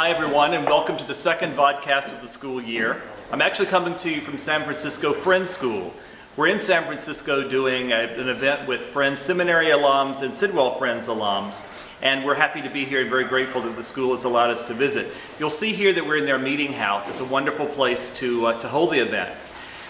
Hi everyone, and welcome to the second Vodcast of the school year. I'm actually coming to you from San Francisco Friends School. We're in San Francisco doing an event with Friends Seminary alums and Sidwell Friends alums, and we're happy to be here and very grateful that the school has allowed us to visit. You'll see here that we're in their meeting house. It's a wonderful place to hold the event.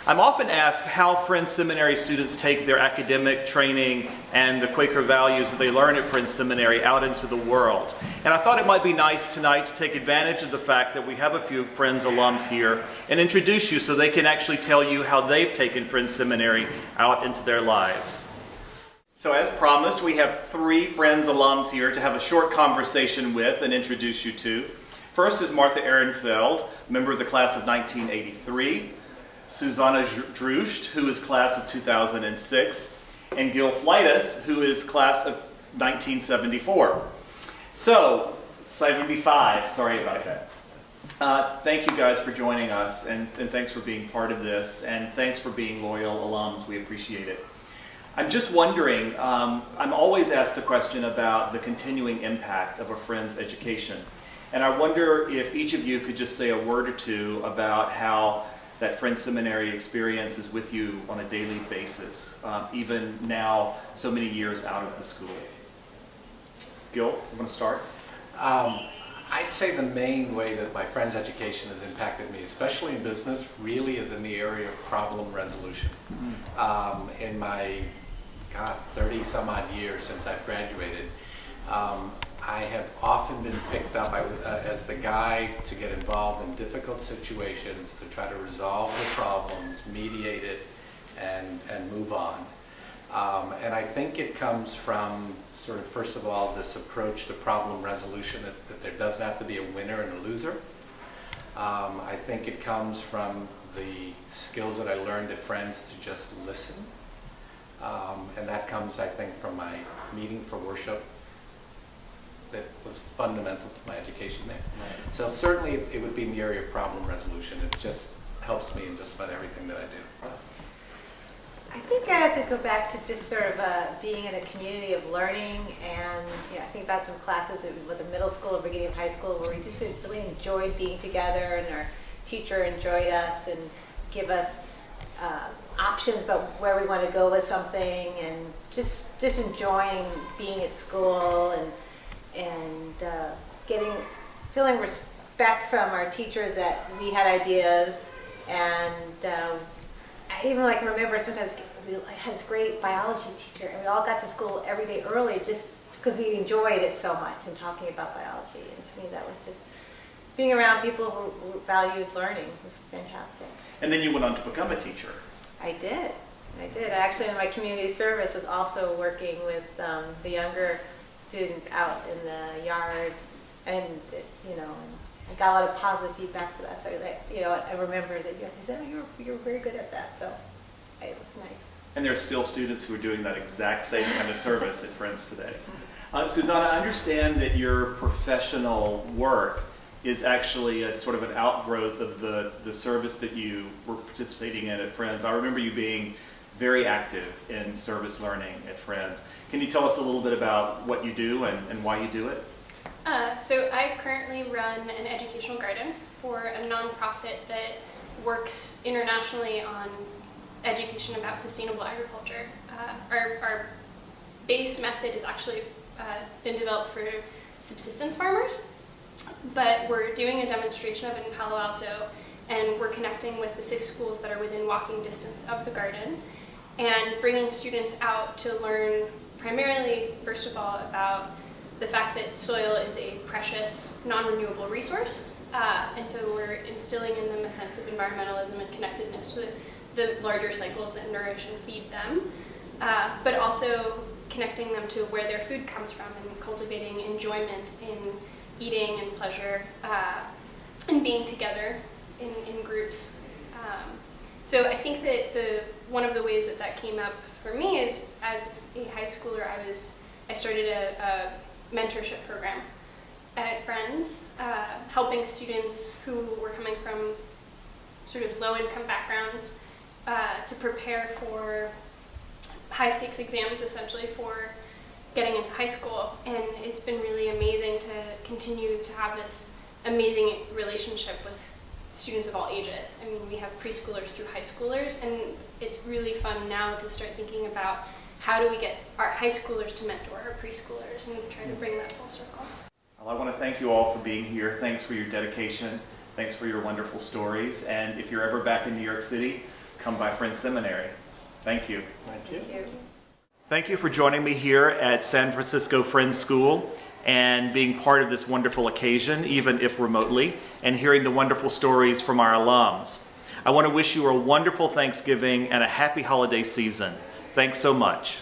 I'm often asked how Friends Seminary students take their academic training and the Quaker values that they learn at Friends Seminary out into the world. And I thought it might be nice tonight to take advantage of the fact that we have a few Friends alums here and introduce you so they can actually tell you how they've taken Friends Seminary out into their lives. So as promised, we have three Friends alums here to have a short conversation with and introduce you to. First is Martha Ehrenfeld, member of the class of 1983. Susanna Druscht, who is class of 2006, and Gil Fleitas, who is class of 1974. So, 75, sorry about that. Thank you guys for joining us, and thanks for being part of this, and thanks for being loyal alums. We appreciate it. I'm just wondering, I'm always asked the question about the continuing impact of a Friends education, and I wonder if each of you could just say a word or two about how that Friends Seminary experience is with you on a daily basis, even now, so many years out of the school. Gil, you want to start? I'd say the main way that my Friends education has impacted me, especially in business, really is in the area of problem resolution. In my, 30 some odd years since I've graduated, I have often been picked up as the guy to get involved in difficult situations, to try to resolve the problems, mediate it, and move on. And I think it comes from sort of, first of all, this approach to problem resolution, that there doesn't have to be a winner and a loser. I think it comes from the skills that I learned at Friends to just listen. And that comes, I think, from my meeting for worship that was fundamental to my education there. Right. So certainly it would be in the area of problem resolution. It just helps me in just about everything that I do. I think I have to go back to just sort of being in a community of learning, and I think about some classes with the middle school or beginning of high school where we just really enjoyed being together, and our teacher enjoyed us and give us options about where we want to go with something, and just enjoying being at school and feeling respect from our teachers that we had ideas. And I even remember sometimes we had this great biology teacher, and we all got to school every day early just because we enjoyed it so much and talking about biology. And to me, that was just being around people who valued learning was fantastic. And then you went on to become a teacher. I did. Actually, in my community service was also working with the younger students out in the yard, and I got a lot of positive feedback for that. So I remember that you said, "Oh, you're very good at that." So it was nice. And there are still students who are doing that exact same kind of service at Friends today. Susanna, I understand that your professional work is actually a sort of an outgrowth of the service that you were participating in at Friends. I remember you being very active in service learning at Friends. Can you tell us a little bit about what you do and why you do it? So I currently run an educational garden for a nonprofit that works internationally on education about sustainable agriculture. Our base method has actually been developed for subsistence farmers, but we're doing a demonstration of it in Palo Alto, and we're connecting with the 6 schools that are within walking distance of the garden, and bringing students out to learn primarily, first of all, about the fact that soil is a precious, non-renewable resource, and so we're instilling in them a sense of environmentalism and connectedness to the larger cycles that nourish and feed them, but also connecting them to where their food comes from and cultivating enjoyment in eating and pleasure and being together in groups. So I think that one of the ways that came up for me is, as a high schooler, I started a mentorship program at Friends, helping students who were coming from sort of low-income backgrounds to prepare for high-stakes exams, essentially, for getting into high school. And it's been really amazing to continue to have this amazing relationship with students of all ages. I mean, we have preschoolers through high schoolers, and it's really fun now to start thinking about how do we get our high schoolers to mentor our preschoolers and try to bring that full circle. Well, I want to thank you all for being here. Thanks for your dedication. Thanks for your wonderful stories. And if you're ever back in New York City, come by Friends Seminary. Thank you. Thank you. Thank you. Thank you for joining me here at San Francisco Friends School and being part of this wonderful occasion, even if remotely, and hearing the wonderful stories from our alums. I want to wish you a wonderful Thanksgiving and a happy holiday season. Thanks so much.